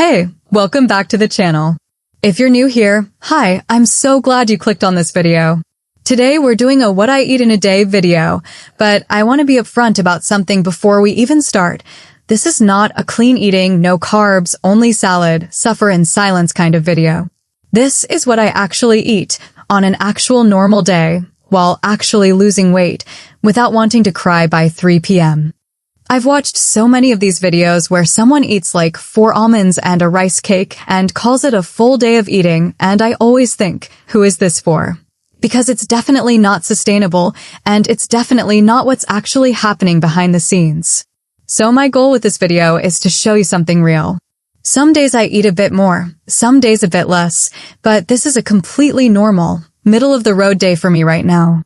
Hey, welcome back to the channel. If you're new here, hi, I'm so glad you clicked on this video. Today we're doing a what I eat in a day video, but I want to be upfront about something before we even start. This is not a clean eating, no carbs, only salad, suffer in silence kind of video. This is what I actually eat on an actual normal day while actually losing weight without wanting to cry by 3 p.m. I've watched so many of these videos where someone eats like 4 almonds and a rice cake and calls it a full day of eating, and I always think, who is this for? Because it's definitely not sustainable, and it's definitely not what's actually happening behind the scenes. So my goal with this video is to show you something real. Some days I eat a bit more, some days a bit less, but this is a completely normal, middle-of-the-road day for me right now.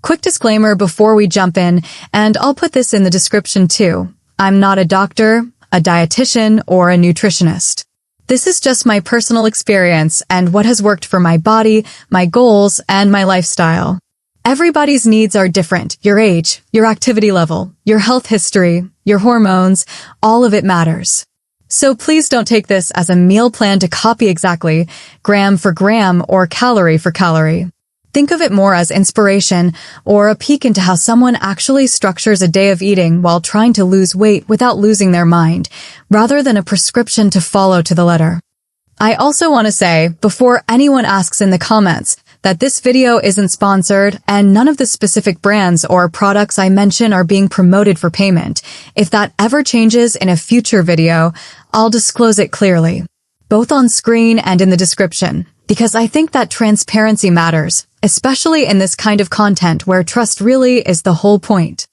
Quick disclaimer before we jump in, and I'll put this in the description too. I'm not a doctor, a dietitian, or a nutritionist. This is just my personal experience and what has worked for my body, my goals, and my lifestyle. Everybody's needs are different. Your age, your activity level, your health history, your hormones, all of it matters. So please don't take this as a meal plan to copy exactly, gram for gram or calorie for calorie. Think of it more as inspiration or a peek into how someone actually structures a day of eating while trying to lose weight without losing their mind, rather than a prescription to follow to the letter. I also want to say, before anyone asks in the comments, that this video isn't sponsored and none of the specific brands or products I mention are being promoted for payment. If that ever changes in a future video, I'll disclose it clearly, both on screen and in the description, because I think that transparency matters, especially in this kind of content where trust really is the whole point.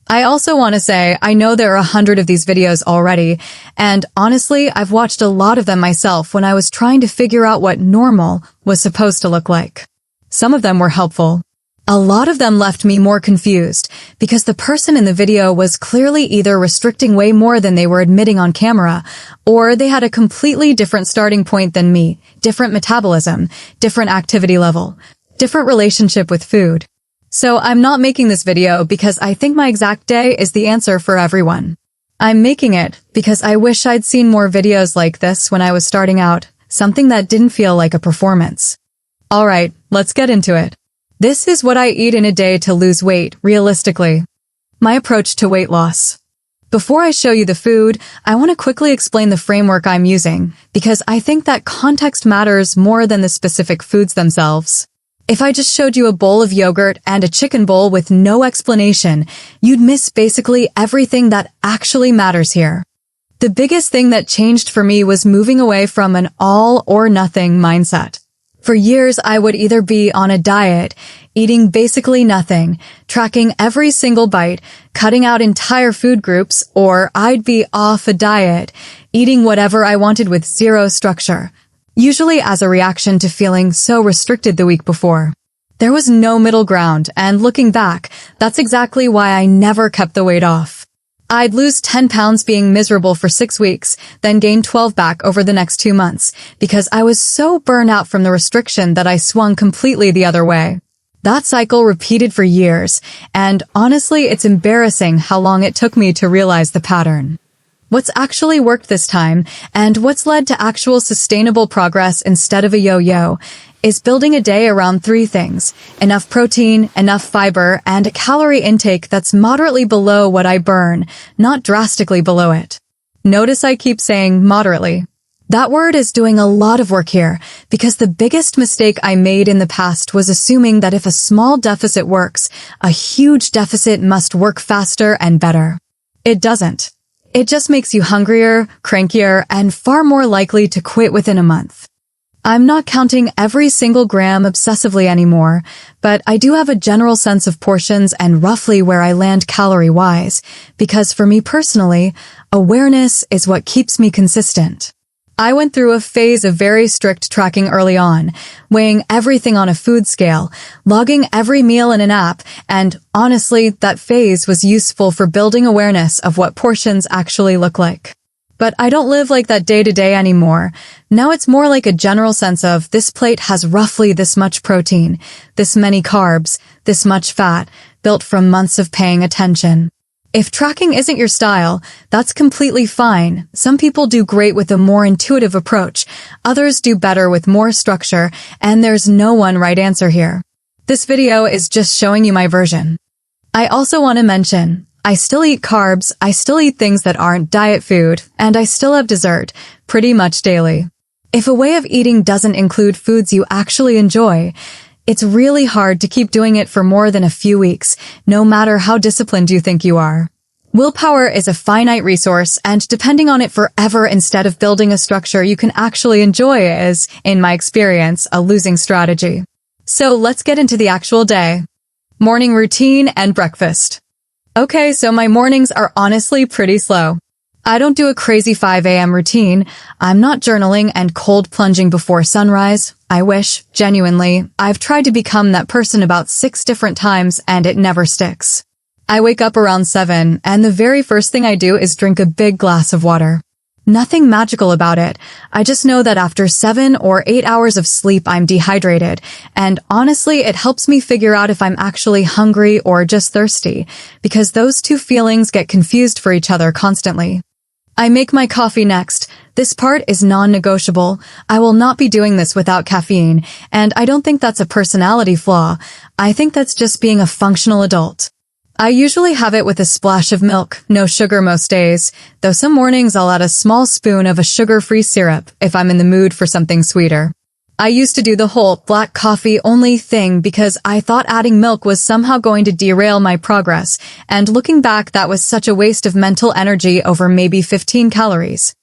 I also want to say I know there are 100 of these videos already, and honestly, I've watched a lot of them myself when I was trying to figure out what normal was supposed to look like. Some of them were helpful. A lot of them left me more confused because the person in the video was clearly either restricting way more than they were admitting on camera, or they had a completely different starting point than me, different metabolism, different activity level, different relationship with food. So I'm not making this video because I think my exact day is the answer for everyone. I'm making it because I wish I'd seen more videos like this when I was starting out, something that didn't feel like a performance. Alright, let's get into it. This is what I eat in a day to lose weight, realistically. My approach to weight loss. Before I show you the food, I want to quickly explain the framework I'm using, because I think that context matters more than the specific foods themselves. If I just showed you a bowl of yogurt and a chicken bowl with no explanation, you'd miss basically everything that actually matters here. The biggest thing that changed for me was moving away from an all-or-nothing mindset. For years, I would either be on a diet, eating basically nothing, tracking every single bite, cutting out entire food groups, or I'd be off a diet, eating whatever I wanted with zero structure, usually as a reaction to feeling so restricted the week before. There was no middle ground, and looking back, that's exactly why I never kept the weight off. I'd lose 10 pounds being miserable for 6 weeks, then gain 12 back over the next 2 months, because I was so burnt out from the restriction that I swung completely the other way. That cycle repeated for years, and honestly, it's embarrassing how long it took me to realize the pattern. What's actually worked this time, and what's led to actual sustainable progress instead of a yo-yo, is building a day around 3 things: enough protein, enough fiber, and a calorie intake that's moderately below what I burn, not drastically below it. Notice I keep saying moderately. That word is doing a lot of work here, because the biggest mistake I made in the past was assuming that if a small deficit works, a huge deficit must work faster and better. It doesn't. It just makes you hungrier, crankier, and far more likely to quit within a month. I'm not counting every single gram obsessively anymore, but I do have a general sense of portions and roughly where I land calorie-wise, because for me personally, awareness is what keeps me consistent. I went through a phase of very strict tracking early on, weighing everything on a food scale, logging every meal in an app, and honestly, that phase was useful for building awareness of what portions actually look like. But I don't live like that day to day anymore. Now it's more like a general sense of this plate has roughly this much protein, this many carbs, this much fat, built from months of paying attention. If tracking isn't your style, that's completely fine. Some people do great with a more intuitive approach, others do better with more structure, and there's no one right answer here. This video is just showing you my version. I also want to mention, I still eat carbs, I still eat things that aren't diet food, and I still have dessert, pretty much daily. If a way of eating doesn't include foods you actually enjoy, it's really hard to keep doing it for more than a few weeks, no matter how disciplined you think you are. Willpower is a finite resource, and depending on it forever instead of building a structure you can actually enjoy is, in my experience, a losing strategy. So let's get into the actual day. Morning routine and breakfast. Okay, so my mornings are honestly pretty slow. I don't do a crazy 5 a.m. routine. I'm not journaling and cold plunging before sunrise. I wish, genuinely. I've tried to become that person about 6 different times and it never sticks. I wake up around 7 and the very first thing I do is drink a big glass of water. Nothing magical about it. I just know that after 7 or 8 hours of sleep I'm dehydrated, and honestly it helps me figure out if I'm actually hungry or just thirsty, because those two feelings get confused for each other constantly. I make my coffee next. This part is non-negotiable. I will not be doing this without caffeine, and I don't think that's a personality flaw. I think that's just being a functional adult. I usually have it with a splash of milk, no sugar most days, though some mornings I'll add a small spoon of a sugar-free syrup if I'm in the mood for something sweeter. I used to do the whole black coffee only thing because I thought adding milk was somehow going to derail my progress, and looking back that was such a waste of mental energy over maybe 15 calories.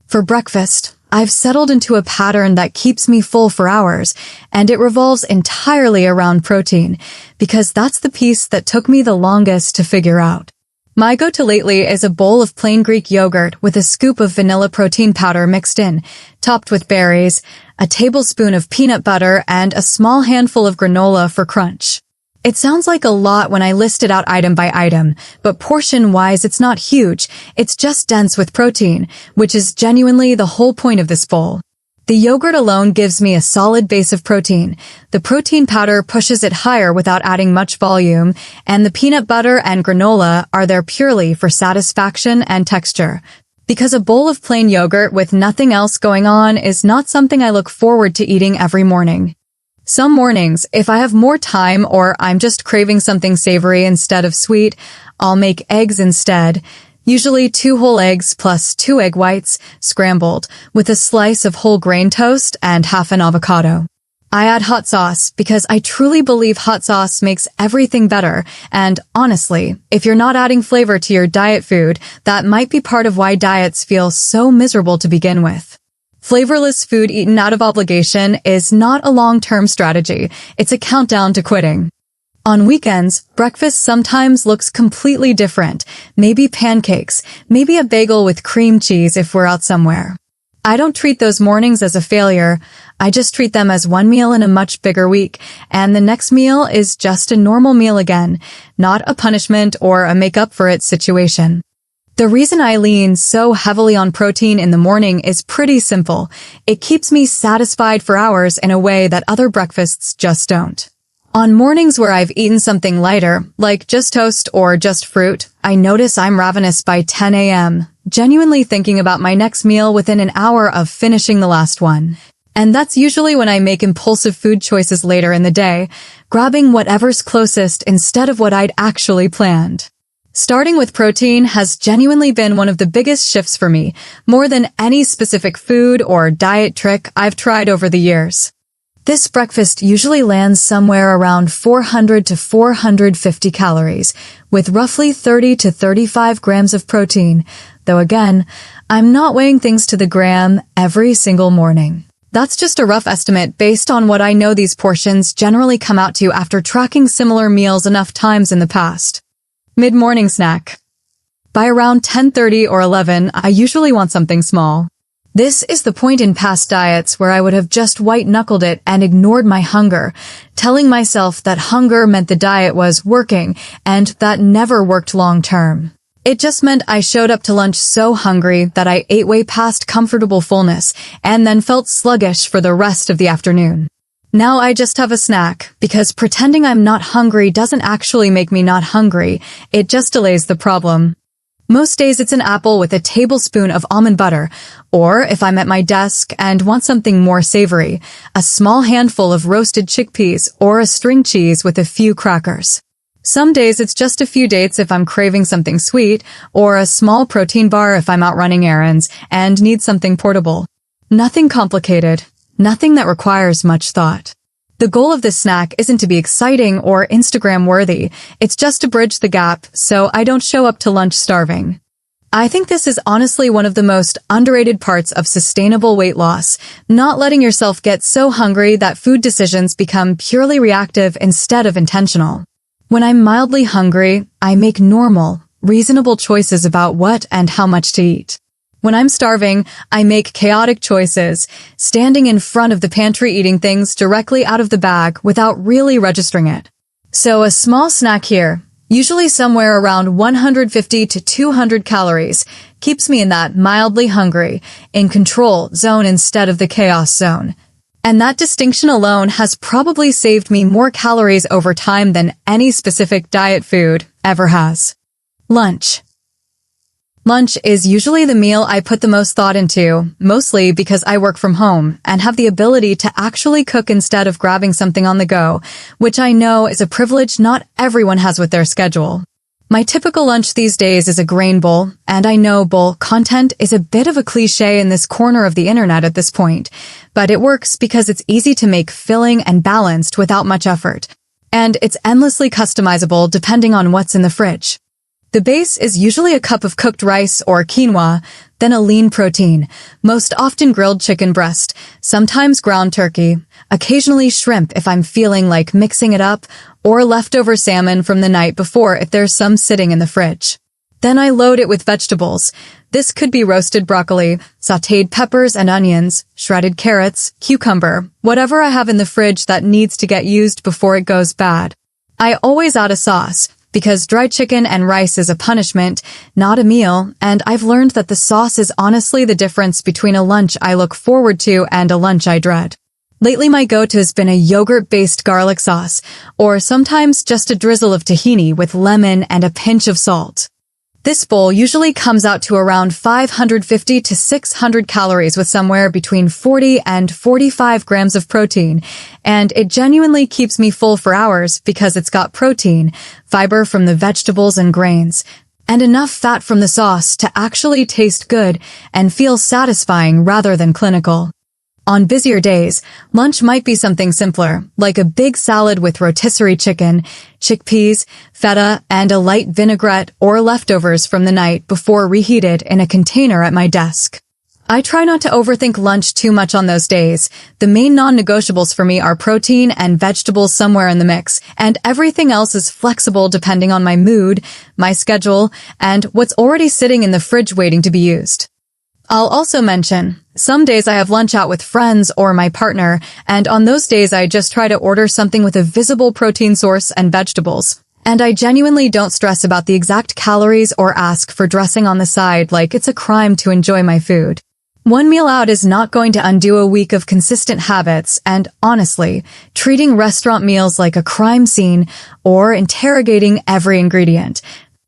For breakfast, I've settled into a pattern that keeps me full for hours, and it revolves entirely around protein, because that's the piece that took me the longest to figure out. My go-to lately is a bowl of plain Greek yogurt with a scoop of vanilla protein powder mixed in, topped with berries, a tablespoon of peanut butter, and a small handful of granola for crunch. It sounds like a lot when I list it out item by item, but portion-wise it's not huge, it's just dense with protein, which is genuinely the whole point of this bowl. The yogurt alone gives me a solid base of protein, the protein powder pushes it higher without adding much volume, and the peanut butter and granola are there purely for satisfaction and texture. Because a bowl of plain yogurt with nothing else going on is not something I look forward to eating every morning. Some mornings, if I have more time or I'm just craving something savory instead of sweet, I'll make eggs instead. Usually 2 whole eggs plus 2 egg whites, scrambled, with a slice of whole grain toast and half an avocado. I add hot sauce because I truly believe hot sauce makes everything better, and honestly, if you're not adding flavor to your diet food, that might be part of why diets feel so miserable to begin with. Flavorless food eaten out of obligation is not a long-term strategy, it's a countdown to quitting. On weekends, breakfast sometimes looks completely different. Maybe pancakes, maybe a bagel with cream cheese if we're out somewhere. I don't treat those mornings as a failure, I just treat them as one meal in a much bigger week, and the next meal is just a normal meal again, not a punishment or a make-up-for-it situation. The reason I lean so heavily on protein in the morning is pretty simple. It keeps me satisfied for hours in a way that other breakfasts just don't. On mornings where I've eaten something lighter, like just toast or just fruit, I notice I'm ravenous by 10 a.m., genuinely thinking about my next meal within an hour of finishing the last one. And that's usually when I make impulsive food choices later in the day, grabbing whatever's closest instead of what I'd actually planned. Starting with protein has genuinely been one of the biggest shifts for me, more than any specific food or diet trick I've tried over the years. This breakfast usually lands somewhere around 400 to 450 calories, with roughly 30 to 35 grams of protein, though again, I'm not weighing things to the gram every single morning. That's just a rough estimate based on what I know these portions generally come out to after tracking similar meals enough times in the past. Mid-morning snack. By around 10:30 or 11, I usually want something small. This is the point in past diets where I would have just white-knuckled it and ignored my hunger, telling myself that hunger meant the diet was working, and that never worked long-term. It just meant I showed up to lunch so hungry that I ate way past comfortable fullness, and then felt sluggish for the rest of the afternoon. Now I just have a snack, because pretending I'm not hungry doesn't actually make me not hungry, it just delays the problem. Most days it's an apple with a tablespoon of almond butter, or if I'm at my desk and want something more savory, a small handful of roasted chickpeas or a string cheese with a few crackers. Some days it's just a few dates if I'm craving something sweet, or a small protein bar if I'm out running errands and need something portable. Nothing complicated, nothing that requires much thought. The goal of this snack isn't to be exciting or Instagram-worthy, it's just to bridge the gap so I don't show up to lunch starving. I think this is honestly one of the most underrated parts of sustainable weight loss, not letting yourself get so hungry that food decisions become purely reactive instead of intentional. When I'm mildly hungry, I make normal, reasonable choices about what and how much to eat. When I'm starving, I make chaotic choices, standing in front of the pantry eating things directly out of the bag without really registering it. So a small snack here, usually somewhere around 150 to 200 calories, keeps me in that mildly hungry, in control zone instead of the chaos zone. And that distinction alone has probably saved me more calories over time than any specific diet food ever has. Lunch. Lunch is usually the meal I put the most thought into, mostly because I work from home and have the ability to actually cook instead of grabbing something on the go, which I know is a privilege not everyone has with their schedule. My typical lunch these days is a grain bowl, and I know bowl content is a bit of a cliche in this corner of the internet at this point, but it works because it's easy to make filling and balanced without much effort, and it's endlessly customizable depending on what's in the fridge. The base is usually a cup of cooked rice or quinoa, then a lean protein, most often grilled chicken breast, sometimes ground turkey, occasionally shrimp if I'm feeling like mixing it up, or leftover salmon from the night before if there's some sitting in the fridge. Then I load it with vegetables. This could be roasted broccoli, sautéed peppers and onions, shredded carrots, cucumber, whatever I have in the fridge that needs to get used before it goes bad. I always add a sauce, because dry chicken and rice is a punishment, not a meal, and I've learned that the sauce is honestly the difference between a lunch I look forward to and a lunch I dread. Lately my go-to has been a yogurt-based garlic sauce, or sometimes just a drizzle of tahini with lemon and a pinch of salt. This bowl usually comes out to around 550 to 600 calories with somewhere between 40 and 45 grams of protein, and it genuinely keeps me full for hours because it's got protein, fiber from the vegetables and grains, and enough fat from the sauce to actually taste good and feel satisfying rather than clinical. On busier days, lunch might be something simpler, like a big salad with rotisserie chicken, chickpeas, feta, and a light vinaigrette or leftovers from the night before reheated in a container at my desk. I try not to overthink lunch too much on those days. The main non-negotiables for me are protein and vegetables somewhere in the mix, and everything else is flexible depending on my mood, my schedule, and what's already sitting in the fridge waiting to be used. I'll also mention, some days I have lunch out with friends or my partner, and on those days I just try to order something with a visible protein source and vegetables. And I genuinely don't stress about the exact calories or ask for dressing on the side like it's a crime to enjoy my food. One meal out is not going to undo a week of consistent habits, and honestly, treating restaurant meals like a crime scene or interrogating every ingredient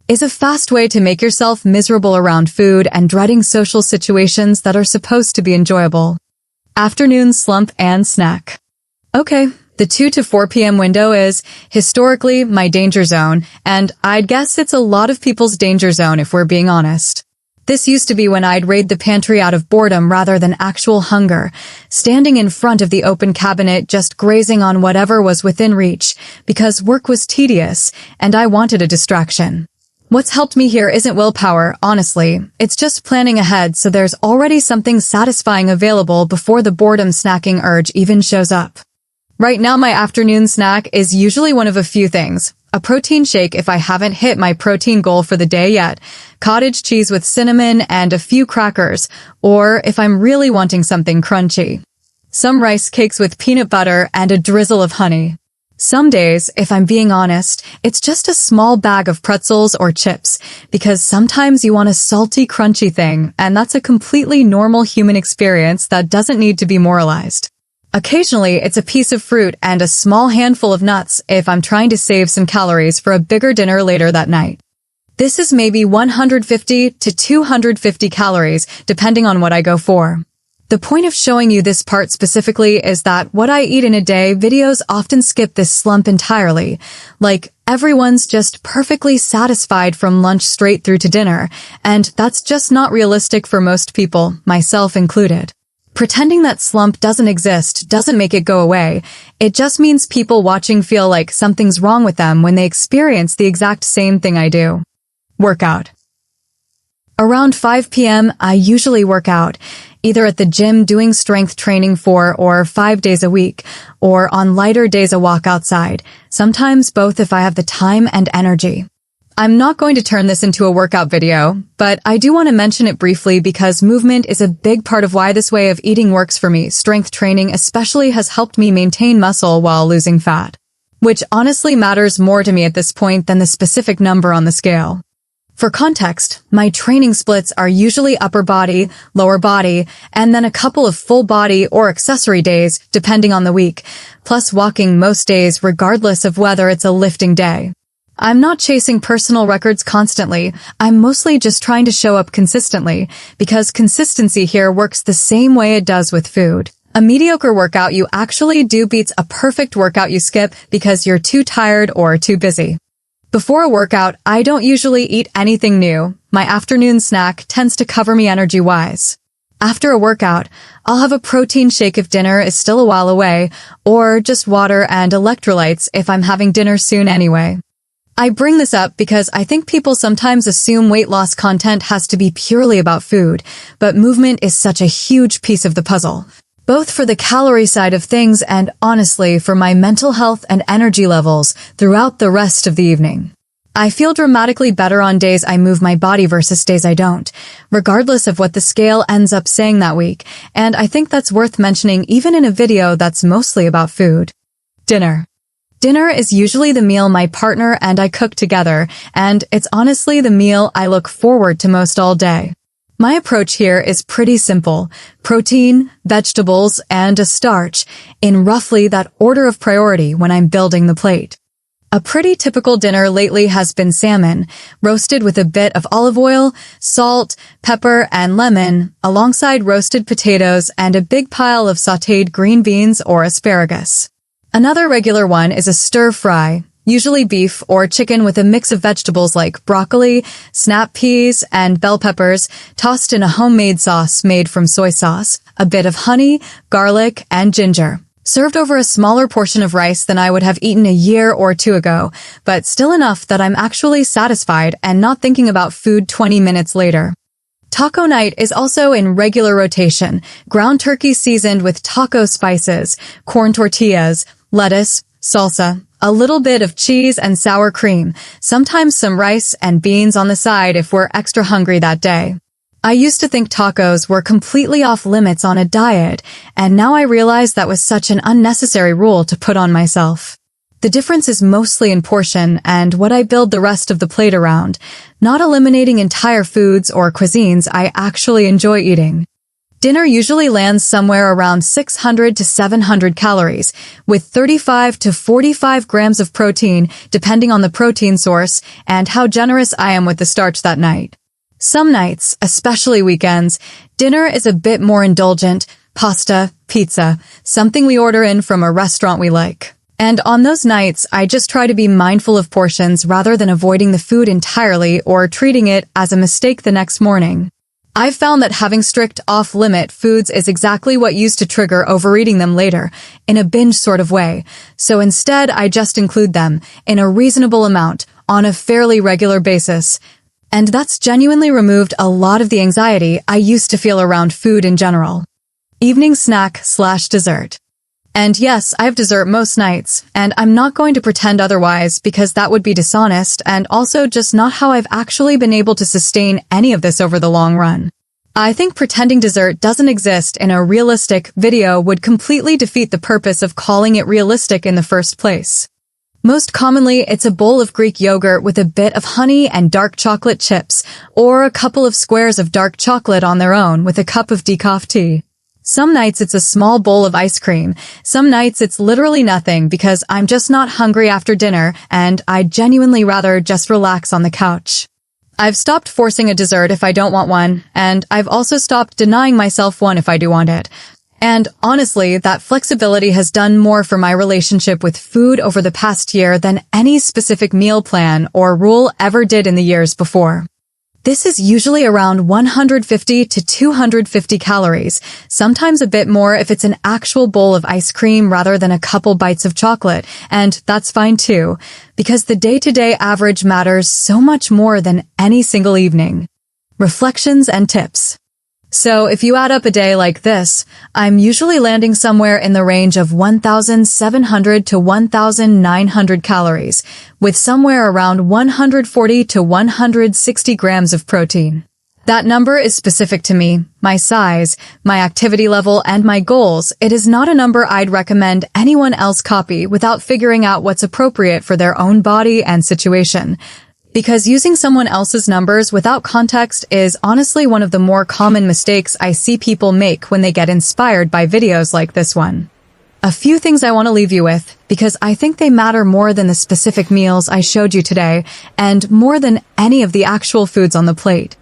is a fast way to make yourself miserable around food and dreading social situations that are supposed to be enjoyable. Afternoon slump and snack. Okay, the 2 to 4 p.m. window is, historically, my danger zone, and I'd guess it's a lot of people's danger zone if we're being honest. This used to be when I'd raid the pantry out of boredom rather than actual hunger, standing in front of the open cabinet just grazing on whatever was within reach, because work was tedious, and I wanted a distraction. What's helped me here isn't willpower, honestly. It's just planning ahead so there's already something satisfying available before the boredom snacking urge even shows up. Right now my afternoon snack is usually one of a few things. A protein shake if I haven't hit my protein goal for the day yet, cottage cheese with cinnamon and a few crackers, or if I'm really wanting something crunchy, some rice cakes with peanut butter and a drizzle of honey. Some days, if I'm being honest, it's just a small bag of pretzels or chips, because sometimes you want a salty, crunchy thing, and that's a completely normal human experience that doesn't need to be moralized. Occasionally, it's a piece of fruit and a small handful of nuts if I'm trying to save some calories for a bigger dinner later that night. This is maybe 150 to 250 calories, depending on what I go for. The point of showing you this part specifically is that what I eat in a day videos often skip this slump entirely. Like, everyone's just perfectly satisfied from lunch straight through to dinner, and that's just not realistic for most people, myself included. Pretending that slump doesn't exist doesn't make it go away. It just means people watching feel like something's wrong with them when they experience the exact same thing I do. Workout. Around 5 p.m., I usually work out, either at the gym doing strength training 4 or 5 days a week, or on lighter days a walk outside, sometimes both if I have the time and energy. I'm not going to turn this into a workout video, but I do want to mention it briefly because movement is a big part of why this way of eating works for me. Strength training especially has helped me maintain muscle while losing fat, which honestly matters more to me at this point than the specific number on the scale. For context, my training splits are usually upper body, lower body, and then a couple of full body or accessory days, depending on the week, plus walking most days regardless of whether it's a lifting day. I'm not chasing personal records constantly, I'm mostly just trying to show up consistently, because consistency here works the same way it does with food. A mediocre workout you actually do beats a perfect workout you skip because you're too tired or too busy. Before a workout, I don't usually eat anything new. My afternoon snack tends to cover me energy-wise. After a workout, I'll have a protein shake if dinner is still a while away, or just water and electrolytes if I'm having dinner soon anyway. I bring this up because I think people sometimes assume weight loss content has to be purely about food, but movement is such a huge piece of the puzzle. Both for the calorie side of things and, honestly, for my mental health and energy levels throughout the rest of the evening. I feel dramatically better on days I move my body versus days I don't, regardless of what the scale ends up saying that week, and I think that's worth mentioning even in a video that's mostly about food. Dinner. Dinner is usually the meal my partner and I cook together, and it's honestly the meal I look forward to most all day. My approach here is pretty simple: protein, vegetables, and a starch, in roughly that order of priority when I'm building the plate. A pretty typical dinner lately has been salmon, roasted with a bit of olive oil, salt, pepper, and lemon, alongside roasted potatoes and a big pile of sautéed green beans or asparagus. Another regular one is a stir-fry, usually beef or chicken with a mix of vegetables like broccoli, snap peas, and bell peppers, tossed in a homemade sauce made from soy sauce, a bit of honey, garlic, and ginger. Served over a smaller portion of rice than I would have eaten a year or two ago, but still enough that I'm actually satisfied and not thinking about food 20 minutes later. Taco night is also in regular rotation: ground turkey seasoned with taco spices, corn tortillas, lettuce, salsa, a little bit of cheese and sour cream, sometimes some rice and beans on the side if we're extra hungry that day. I used to think tacos were completely off limits on a diet, and now I realize that was such an unnecessary rule to put on myself. The difference is mostly in portion and what I build the rest of the plate around, not eliminating entire foods or cuisines I actually enjoy eating. Dinner usually lands somewhere around 600 to 700 calories, with 35 to 45 grams of protein, depending on the protein source and how generous I am with the starch that night. Some nights, especially weekends, dinner is a bit more indulgent: pasta, pizza, something we order in from a restaurant we like. And on those nights, I just try to be mindful of portions rather than avoiding the food entirely or treating it as a mistake the next morning. I've found that having strict off-limit foods is exactly what used to trigger overeating them later, in a binge sort of way, so instead I just include them, in a reasonable amount, on a fairly regular basis. And that's genuinely removed a lot of the anxiety I used to feel around food in general. Evening snack/dessert. And yes, I have dessert most nights, and I'm not going to pretend otherwise because that would be dishonest and also just not how I've actually been able to sustain any of this over the long run. I think pretending dessert doesn't exist in a realistic video would completely defeat the purpose of calling it realistic in the first place. Most commonly, it's a bowl of Greek yogurt with a bit of honey and dark chocolate chips, or a couple of squares of dark chocolate on their own with a cup of decaf tea. Some nights it's a small bowl of ice cream. Some nights it's literally nothing because I'm just not hungry after dinner and I'd genuinely rather just relax on the couch. I've stopped forcing a dessert if I don't want one, and I've also stopped denying myself one if I do want it. And honestly, that flexibility has done more for my relationship with food over the past year than any specific meal plan or rule ever did in the years before. This is usually around 150 to 250 calories, sometimes a bit more if it's an actual bowl of ice cream rather than a couple bites of chocolate, and that's fine too, because the day-to-day average matters so much more than any single evening. Reflections and tips. So if you add up a day like this, I'm usually landing somewhere in the range of 1,700 to 1,900 calories, with somewhere around 140 to 160 grams of protein. That number is specific to me, my size, my activity level, and my goals. It is not a number I'd recommend anyone else copy without figuring out what's appropriate for their own body and situation. Because using someone else's numbers without context is honestly one of the more common mistakes I see people make when they get inspired by videos like this one. A few things I want to leave you with, because I think they matter more than the specific meals I showed you today, and more than any of the actual foods on the plate.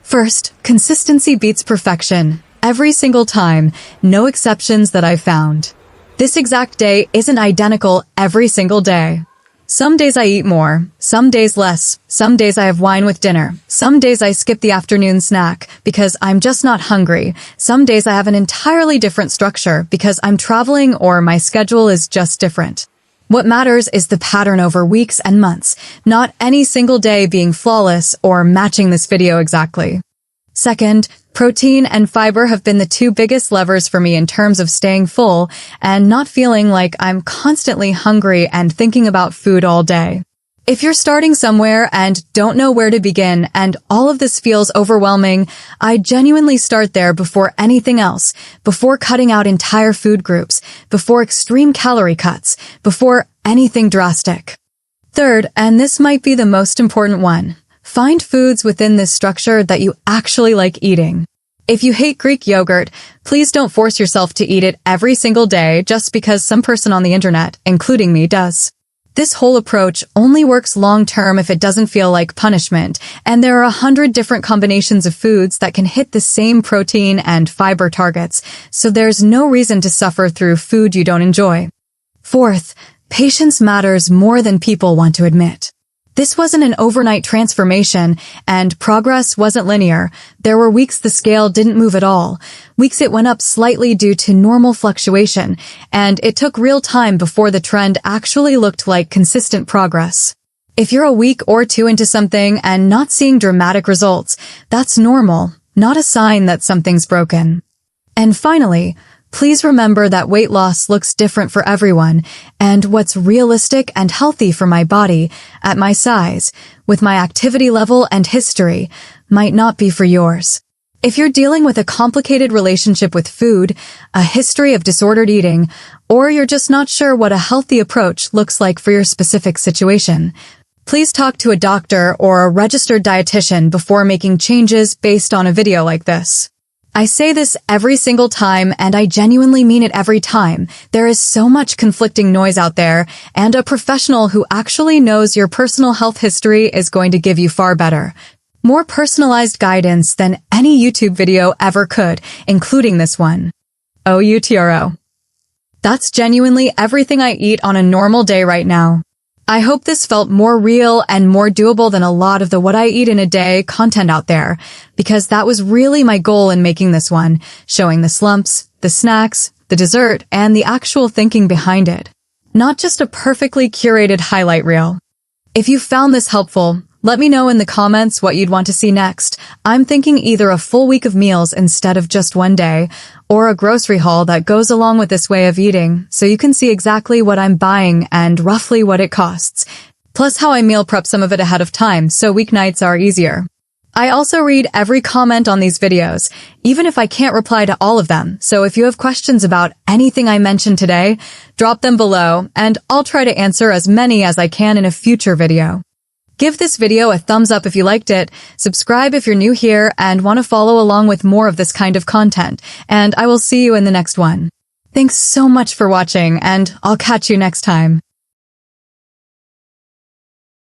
First, consistency beats perfection. Every single time, no exceptions that I've found. This exact day isn't identical every single day. Some days I eat more, some days less, some days I have wine with dinner, some days I skip the afternoon snack because I'm just not hungry, some days I have an entirely different structure because I'm traveling or my schedule is just different. What matters is the pattern over weeks and months, not any single day being flawless or matching this video exactly. Second, protein and fiber have been the two biggest levers for me in terms of staying full and not feeling like I'm constantly hungry and thinking about food all day. If you're starting somewhere and don't know where to begin and all of this feels overwhelming, I genuinely start there before anything else, before cutting out entire food groups, before extreme calorie cuts, before anything drastic. Third, and this might be the most important one, find foods within this structure that you actually like eating. If you hate Greek yogurt, please don't force yourself to eat it every single day just because some person on the internet, including me, does. This whole approach only works long-term if it doesn't feel like punishment, and there are 100 different combinations of foods that can hit the same protein and fiber targets, so there's no reason to suffer through food you don't enjoy. Fourth, patience matters more than people want to admit. This wasn't an overnight transformation, and progress wasn't linear. There were weeks the scale didn't move at all, weeks it went up slightly due to normal fluctuation, and it took real time before the trend actually looked like consistent progress. If you're a week or two into something and not seeing dramatic results, that's normal, not a sign that something's broken. And finally, please remember that weight loss looks different for everyone, and what's realistic and healthy for my body, at my size, with my activity level and history, might not be for yours. If you're dealing with a complicated relationship with food, a history of disordered eating, or you're just not sure what a healthy approach looks like for your specific situation, please talk to a doctor or a registered dietitian before making changes based on a video like this. I say this every single time, and I genuinely mean it every time. There is so much conflicting noise out there, and a professional who actually knows your personal health history is going to give you far better, more personalized guidance than any YouTube video ever could, including this one. OUTRO. That's genuinely everything I eat on a normal day right now. I hope this felt more real and more doable than a lot of the what I eat in a day content out there, because that was really my goal in making this one, showing the slumps, the snacks, the dessert, and the actual thinking behind it. Not just a perfectly curated highlight reel. If you found this helpful, let me know in the comments what you'd want to see next. I'm thinking either a full week of meals instead of just one day, or a grocery haul that goes along with this way of eating, so you can see exactly what I'm buying and roughly what it costs. Plus how I meal prep some of it ahead of time, so weeknights are easier. I also read every comment on these videos, even if I can't reply to all of them, so if you have questions about anything I mentioned today, drop them below, and I'll try to answer as many as I can in a future video. Give this video a thumbs up if you liked it, subscribe if you're new here and want to follow along with more of this kind of content, and I will see you in the next one. Thanks so much for watching, and I'll catch you next time.